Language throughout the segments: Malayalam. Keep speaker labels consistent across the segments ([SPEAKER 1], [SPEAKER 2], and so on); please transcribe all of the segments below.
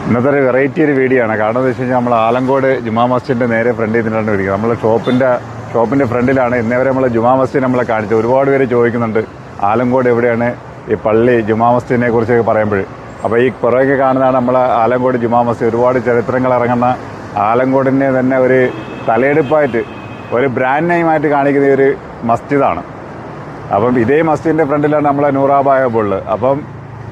[SPEAKER 1] ഇന്നത്തെ ഒരു വെറൈറ്റി ഒരു വീഡിയോ ആണ്. കാരണം എന്താ വെച്ച് കഴിഞ്ഞാൽ നമ്മൾ ആലങ്കോട് ജുമാ മസ്ജിദിൻ്റെ നേരെ ഫ്രണ്ടിൽ നിന്നാണ് വിളിക്കുന്നത്. നമ്മൾ ഷോപ്പിൻ്റെ ഫ്രണ്ടിലാണ്. ഇന്നേവരെ നമ്മൾ ജുമാ മസ്ജിദ് നമ്മളെ കാണിച്ചത്. ഒരുപാട് പേര് ചോദിക്കുന്നുണ്ട് ആലങ്കോട് എവിടെയാണ് ഈ പള്ളി ജുമാ മസ്ജിദിനെ കുറിച്ചൊക്കെ പറയുമ്പോൾ. അപ്പോൾ ഈ പുറകെ കാണുന്നതാണ് നമ്മളെ ആലങ്കോട് ജുമാ മസ്ജിദ്. ഒരുപാട് ചരിത്രങ്ങൾ ഇറങ്ങുന്ന ആലങ്കോടിനെ തന്നെ ഒരു തലയെടുപ്പായിട്ട് ഒരു ബ്രാൻഡ് നെയിമായിട്ട് കാണിക്കുന്ന ഒരു മസ്ജിദാണ്. അപ്പം ഇതേ മസ്ജിദിൻ്റെ ഫ്രണ്ടിലാണ് നമ്മളെ നൂറാബായ ഉള്ളത്. അപ്പം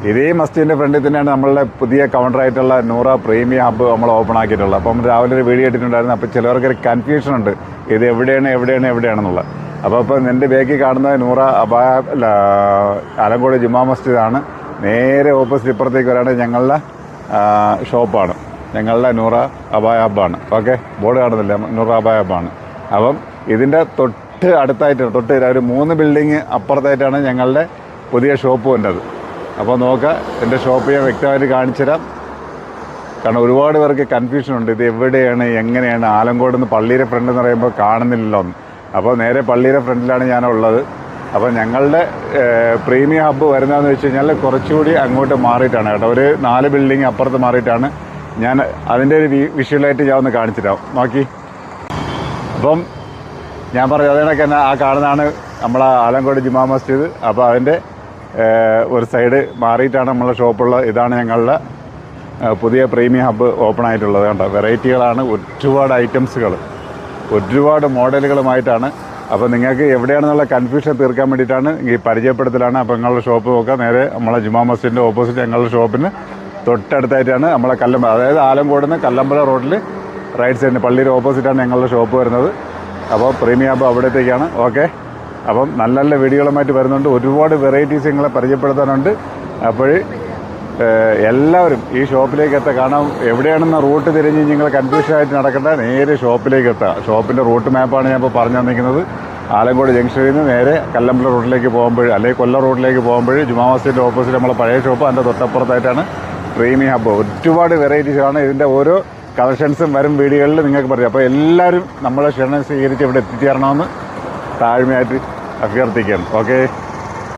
[SPEAKER 1] ഇതേ മസ്ജിദിൻ്റെ ഫ്രണ്ടിൽ തന്നെയാണ് നമ്മളുടെ പുതിയ കൗണ്ടറായിട്ടുള്ള നൂറ പ്രീമിയം ഹബ്ബ് നമ്മൾ ഓപ്പൺ ആക്കിയിട്ടുള്ളത്. അപ്പം രാവിലെ ഒരു വീഡിയോ ഇട്ടിട്ടുണ്ടായിരുന്നു. അപ്പോൾ ചിലവർക്കൊരു കൺഫ്യൂഷൻ ഉണ്ട്, ഇത് എവിടെയാണെന്നുള്ളത്. അപ്പോൾ എൻ്റെ ബാക്കിൽ കാണുന്നത് നൂറ ആലങ്കോട് ജുമാ മസ്ജിദാണ്. നേരെ ഓപ്പോസിറ്റ് ഇപ്പുറത്തേക്ക് വരാണ്ട് ഞങ്ങളുടെ ഷോപ്പാണ്, ഞങ്ങളുടെ നൂറ അബായ ഹബ്ബാണ്. ഓക്കെ, ബോർഡ് കാണുന്നില്ല, നൂറ അബായ ഹബ്ബാണ്. അപ്പം ഇതിൻ്റെ തൊട്ട് അടുത്തായിട്ടാണ്, ഒരു 3 ബിൽഡിങ് അപ്പുറത്തായിട്ടാണ് ഞങ്ങളുടെ പുതിയ ഷോപ്പ് വന്നത്. അപ്പോൾ നോക്കുക, എൻ്റെ ഷോപ്പ് ഞാൻ വ്യക്തമായിട്ട് കാണിച്ചു തരാം. കാരണം ഒരുപാട് പേർക്ക് കൺഫ്യൂഷൻ ഉണ്ട്, ഇത് എവിടെയാണ് എങ്ങനെയാണ്. ആലങ്കോട് നിന്ന് പള്ളിയുടെ ഫ്രണ്ട് എന്ന് പറയുമ്പോൾ കാണുന്നില്ലല്ലോ ഒന്ന്. അപ്പോൾ നേരെ പള്ളിയുടെ ഫ്രണ്ടിലാണ് ഞാനുള്ളത്. അപ്പോൾ ഞങ്ങളുടെ പ്രീമിയം ഹബ്ബ് വരുന്നതെന്ന് വെച്ച് കഴിഞ്ഞാൽ കുറച്ചുകൂടി അങ്ങോട്ട് മാറിയിട്ടാണ് കേട്ടോ. ഒരു 4 ബിൽഡിങ് അപ്പുറത്ത് മാറിയിട്ടാണ്. ഞാൻ അതിൻ്റെ ഒരു വിഷ്വലായിട്ട് ഞാൻ ഒന്ന് കാണിച്ചു തരാം, നോക്കി. അപ്പം ഞാൻ പറഞ്ഞു അതിനൊക്കെ തന്നെ ആ കാണുന്നതാണ് നമ്മളെ ആലങ്കോട് ജുമാ മസ്ജിദ്. അപ്പോൾ അതിൻ്റെ ഒരു സൈഡ് മാറിയിട്ടാണ് നമ്മളെ ഷോപ്പുള്ളത്. ഇതാണ് ഞങ്ങളുടെ പുതിയ പ്രീമിയം ഹബ്ബ് ഓപ്പൺ ആയിട്ടുള്ളത്. കണ്ടോ, വെറൈറ്റികളാണ്, ഒരുപാട് ഐറ്റംസുകൾ, ഒരുപാട് മോഡലുകളുമായിട്ടാണ്. അപ്പോൾ നിങ്ങൾക്ക് എവിടെയാണെന്നുള്ള കൺഫ്യൂഷൻ തീർക്കാൻ വേണ്ടിയിട്ടാണ് ഈ പരിചയപ്പെടുത്തലാണ്. അപ്പോൾ നിങ്ങളുടെ ഷോപ്പ് നോക്കാം, നേരെ നമ്മളെ ജുമാ മസ്ജിദിൻ്റെ ഓപ്പോസിറ്റ് ഞങ്ങളുടെ ഷോപ്പിന് തൊട്ടടുത്തായിട്ടാണ് നമ്മളെ കല്ലമ്പല, അതായത് ആലങ്കോട് നിന്ന് കല്ലമ്പല റോഡിൽ റൈറ്റ് സൈഡിന് പള്ളിയുടെ ഓപ്പോസിറ്റാണ് ഞങ്ങളുടെ ഷോപ്പ് വരുന്നത്. അപ്പോൾ പ്രീമിയം ഹബ്ബ് അവിടത്തേക്കാണ്. ഓക്കെ, അപ്പം നല്ല നല്ല വീഡിയോകളുമായിട്ട് വരുന്നുണ്ട്. ഒരുപാട് വെറൈറ്റീസ് നിങ്ങളെ പരിചയപ്പെടുത്താനുണ്ട്. അപ്പോൾ എല്ലാവരും ഈ ഷോപ്പിലേക്ക് എത്താം. കാരണം എവിടെയാണെന്ന റൂട്ട് തിരിഞ്ഞ് നിങ്ങൾ കൺഫ്യൂഷനായിട്ട് നടക്കേണ്ട, നേരെ ഷോപ്പിലേക്ക് എത്തുക. ഷോപ്പിൻ്റെ റൂട്ട് മാപ്പാണ് ഞാൻ ഇപ്പോൾ പറഞ്ഞു തന്നിരിക്കുന്നത്. ആലങ്കോട് ജംഗ്ഷനിൽ നിന്ന് നേരെ കല്ലമ്പല റോഡിലേക്ക് പോകുമ്പോൾ, അല്ലെങ്കിൽ കൊല്ലം റോഡിലേക്ക് പോകുമ്പോൾ ജുമാ മസ്ജിദിൻ്റെ ഓപ്പോസിറ്റ് നമ്മളെ പഴയ ഷോപ്പ്, അതിൻ്റെ തൊട്ടപ്പുറത്തായിട്ടാണ് പ്രീമിയം ഹബ്ബ്. ഒരുപാട് വെറൈറ്റീസാണ്. ഇതിൻ്റെ ഓരോ കളക്ഷൻസും വരും വീഡിയോകളിൽ നിങ്ങൾക്ക് പറയാം. അപ്പോൾ എല്ലാവരും നമ്മളെ ക്ഷണം സ്വീകരിച്ച് ഇവിടെ എത്തിച്ചേരണമെന്ന് താഴ്മയായിട്ട് അഭ്യർത്ഥിക്കുകയാണ്. ഓക്കെ.